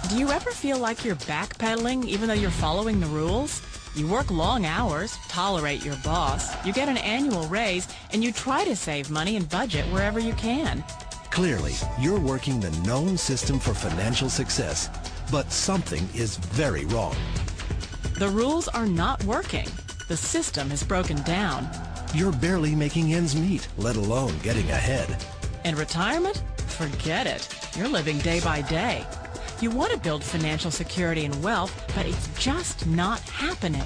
Do you ever feel like you're backpedaling even though you're following the rules? You work long hours, tolerate your boss, you get an annual raise, and you try to save money and budget wherever you can. Clearly, you're working the known system for financial success, but something is very wrong. The rules are not working. The system is broken down. You're barely making ends meet, let alone getting ahead. And retirement? Forget it. You're living day by day. You want to build financial security and wealth, but it's just not happening.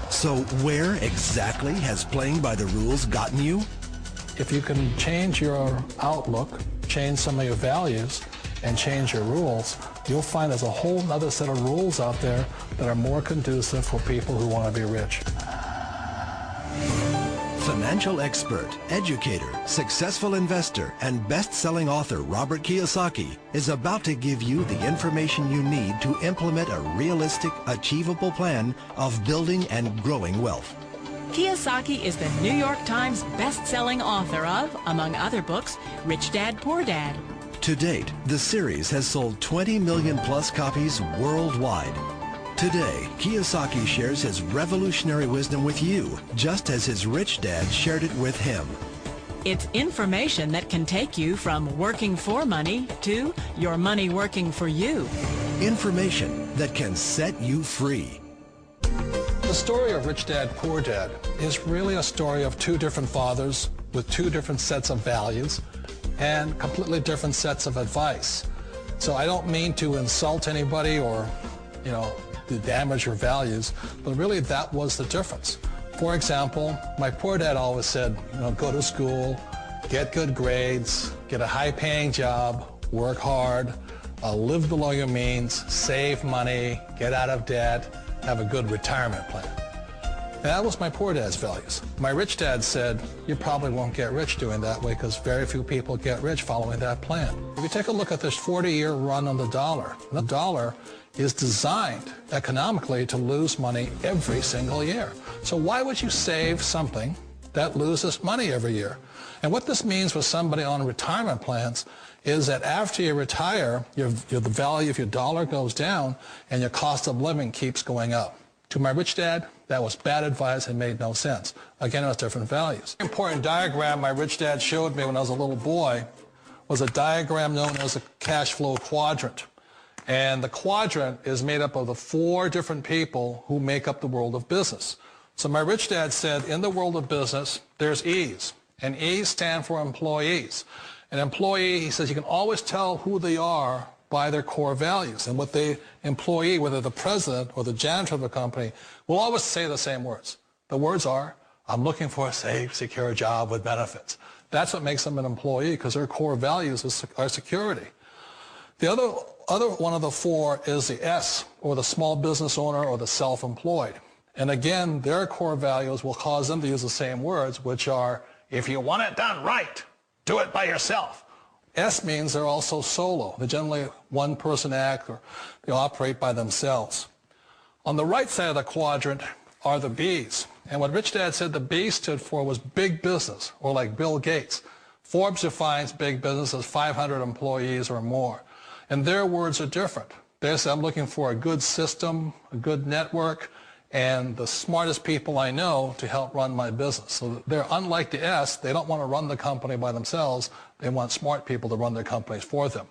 So where exactly has playing by the rules gotten you? If you can change your outlook, change some of your values, and change your rules, you'll find there's a whole other set of rules out there that are more conducive for people who want to be rich. Financial expert, educator, successful investor, and best-selling author Robert Kiyosaki is about to give you the information you need to implement a realistic, achievable plan of building and growing wealth. Kiyosaki is the New York Times best-selling author of, among other books, Rich Dad, Poor Dad. To date, the series has sold 20 million plus copies worldwide. Today, Kiyosaki shares his revolutionary wisdom with you, just as his rich dad shared it with him. It's information that can take you from working for money to your money working for you. Information that can set you free. The story of Rich Dad, Poor Dad is really a story of two different fathers with two different sets of values and completely different sets of advice. So I don't mean to insult anybody or, to damage your values, but really that was the difference. For example, my poor dad always said, go to school, get good grades, get a high-paying job, work hard, live below your means, save money, get out of debt, have a good retirement plan. And that was my poor dad's values. My rich dad said, you probably won't get rich doing that way because very few people get rich following that plan. If you take a look at this 40-year run on the dollar is designed economically to lose money every single year. So why would you save something that loses money every year? And what this means for somebody on retirement plans is that after you retire, the value of your dollar goes down and your cost of living keeps going up. To my rich dad, that was bad advice and made no sense. Again, it was different values. An important diagram my rich dad showed me when I was a little boy was a diagram known as a cash flow quadrant. And the quadrant is made up of the four different people who make up the world of business. So my rich dad said, in the world of business, there's E's. And E's stand for employees. An employee, he says, you can always tell who they are by their core values. And what the employee, whether the president or the janitor of the company, will always say the same words. The words are, I'm looking for a safe, secure job with benefits. That's what makes them an employee, because their core values are security. The other one of the four is the S, or the small business owner or the self-employed. And again, their core values will cause them to use the same words, which are, if you want it done right, do it by yourself. S means they're also solo. They're generally one-person act, or they operate by themselves. On the right side of the quadrant are the B's. And what Rich Dad said the B stood for was big business, or like Bill Gates. Forbes defines big business as 500 employees or more. And their words are different. They say, I'm looking for a good system, a good network, and the smartest people I know to help run my business. So they're unlike the S. They don't want to run the company by themselves. They want smart people to run their companies for them.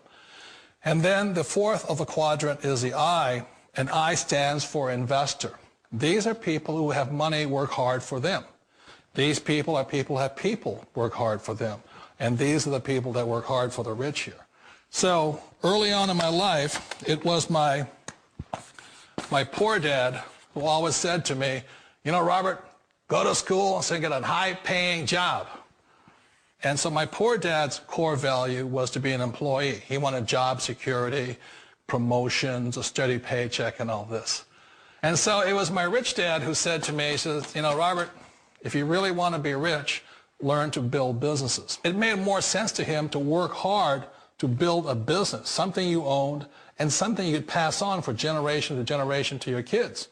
And then the fourth of the quadrant is the I, and I stands for investor. These are people who have money work hard for them. These people are people who have people work hard for them. And these are the people that work hard for the rich here. So early on in my life, it was my poor dad who always said to me, Robert, go to school and get a high-paying job. And so my poor dad's core value was to be an employee. He wanted job security, promotions, a steady paycheck, and all this. And so it was my rich dad who said to me, he says, Robert, if you really want to be rich, learn to build businesses. It made more sense to him to work hard to build a business, something you owned, and something you could pass on for generation to generation to your kids.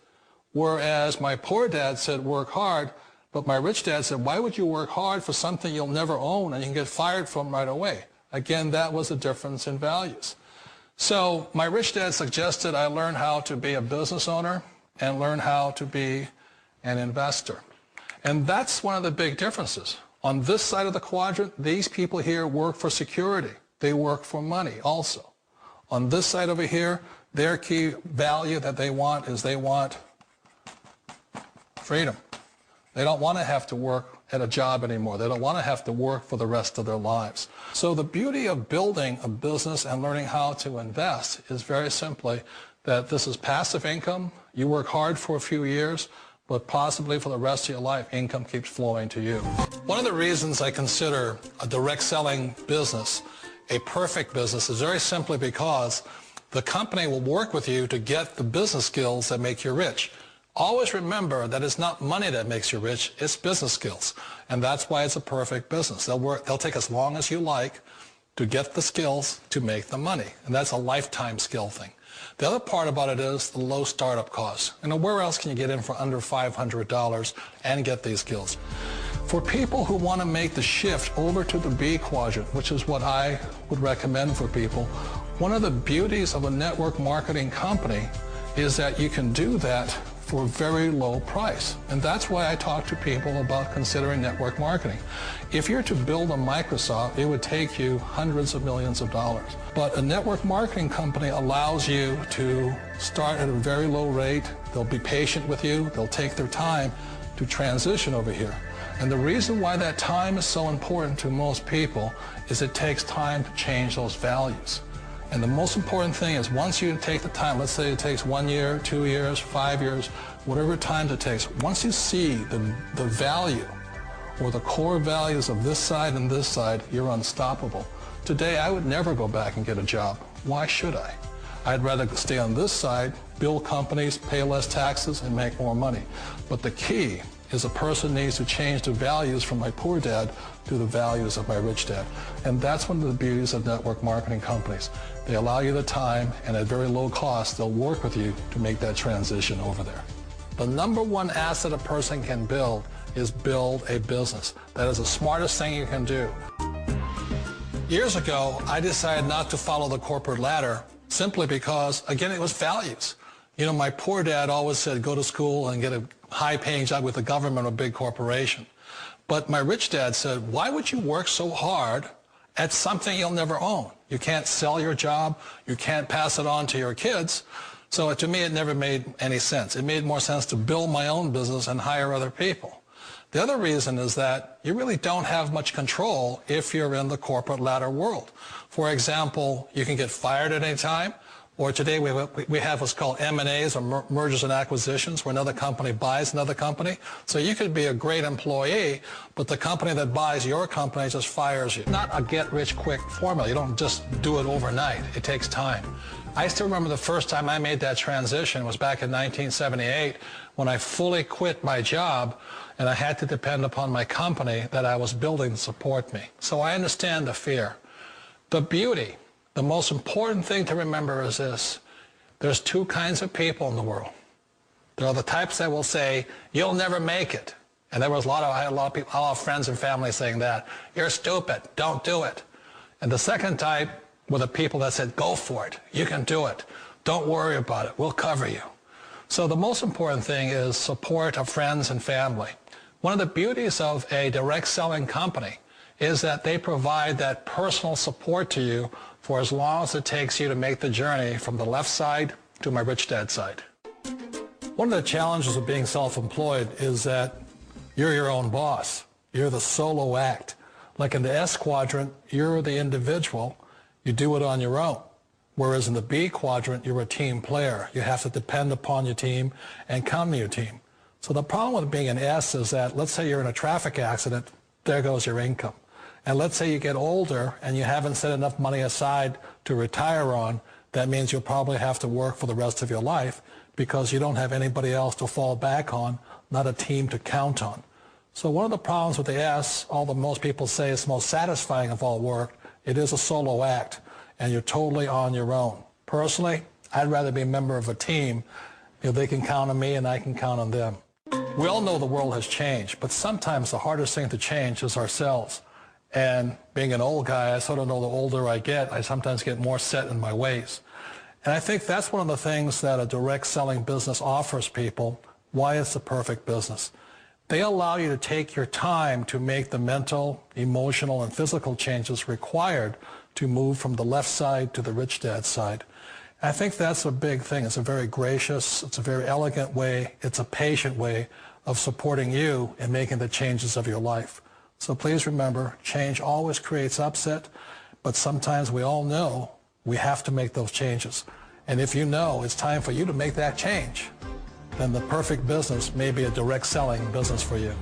Whereas my poor dad said work hard, but my rich dad said, why would you work hard for something you'll never own and you can get fired from right away? Again, that was a difference in values. So my rich dad suggested I learn how to be a business owner and learn how to be an investor. And that's one of the big differences. On this side of the quadrant, these people here work for security. They work for money also. On this side over here, their key value that they want is they want freedom. They don't want to have to work at a job anymore. They don't want to have to work for the rest of their lives. So the beauty of building a business and learning how to invest is very simply that this is passive income. You work hard for a few years, but possibly for the rest of your life, income keeps flowing to you. One of the reasons I consider a direct selling business a perfect business is very simply because the company will work with you to get the business skills that make you rich. Always remember that it's not money that makes you rich, it's business skills. And that's why it's a perfect business. They'll take as long as you like to get the skills to make the money. And that's a lifetime skill thing. The other part about it is the low startup costs. Where else can you get in for under $500 and get these skills? For people who want to make the shift over to the B quadrant, which is what I would recommend for people, one of the beauties of a network marketing company is that you can do that for a very low price. And that's why I talk to people about considering network marketing. If you're to build a Microsoft, it would take you hundreds of millions of dollars. But a network marketing company allows you to start at a very low rate. They'll be patient with you. They'll take their time to transition over here. And the reason why that time is so important to most people is it takes time to change those values. And the most important thing is once you take the time, let's say it takes 1 year, 2 years, 5 years, whatever time it takes, once you see the value or the core values of this side and this side, you're unstoppable. Today, I would never go back and get a job. Why should I? I'd rather stay on this side, build companies, pay less taxes, and make more money. But the key is a person needs to change the values from my poor dad to the values of my rich dad. And that's one of the beauties of network marketing companies. They allow you the time, and at very low cost, they'll work with you to make that transition over there. The number one asset a person can build is build a business. That is the smartest thing you can do. Years ago, I decided not to follow the corporate ladder simply because, again, it was values. You know, my poor dad always said, go to school and get a high-paying job with the government or a big corporation. But my rich dad said, why would you work so hard at something you'll never own? You can't sell your job. You can't pass it on to your kids. So to me, it never made any sense. It made more sense to build my own business and hire other people. The other reason is that you really don't have much control if you're in the corporate ladder world. For example, you can get fired at any time. Or today we have what's called M&As, or mergers and acquisitions, where another company buys another company. So you could be a great employee, but the company that buys your company just fires you. Not a get-rich-quick formula. You don't just do it overnight. It takes time. I still remember the first time I made that transition was back in 1978 when I fully quit my job and I had to depend upon my company that I was building to support me. So I understand the fear. The beauty. The most important thing to remember is this. There's two kinds of people in the world. There are the types that will say, you'll never make it. And I had a lot of friends and family saying that. You're stupid. Don't do it. And the second type were the people that said, go for it. You can do it. Don't worry about it. We'll cover you. So the most important thing is support of friends and family. One of the beauties of a direct selling company is that they provide that personal support to you for as long as it takes you to make the journey from the left side to my rich dad side. One of the challenges of being self-employed is that you're your own boss. You're the solo act. Like in the S quadrant, you're the individual. You do it on your own. Whereas in the B quadrant, you're a team player. You have to depend upon your team and count on your team. So the problem with being an S is that, let's say you're in a traffic accident, there goes your income. And let's say you get older and you haven't set enough money aside to retire on, that means you'll probably have to work for the rest of your life because you don't have anybody else to fall back on, not a team to count on. So one of the problems with the S, although most people say it's the most satisfying of all work, it is a solo act and you're totally on your own. Personally, I'd rather be a member of a team if they can count on me and I can count on them. We all know the world has changed, but sometimes the hardest thing to change is ourselves. And being an old guy, I sort of know the older I get, I sometimes get more set in my ways. And I think that's one of the things that a direct selling business offers people, why it's the perfect business. They allow you to take your time to make the mental, emotional, and physical changes required to move from the left side to the rich dad side. And I think that's a big thing. It's a very gracious, it's a very elegant way, it's a patient way of supporting you in making the changes of your life. So please remember, change always creates upset, but sometimes we all know we have to make those changes. And if you know it's time for you to make that change, then the perfect business may be a direct selling business for you.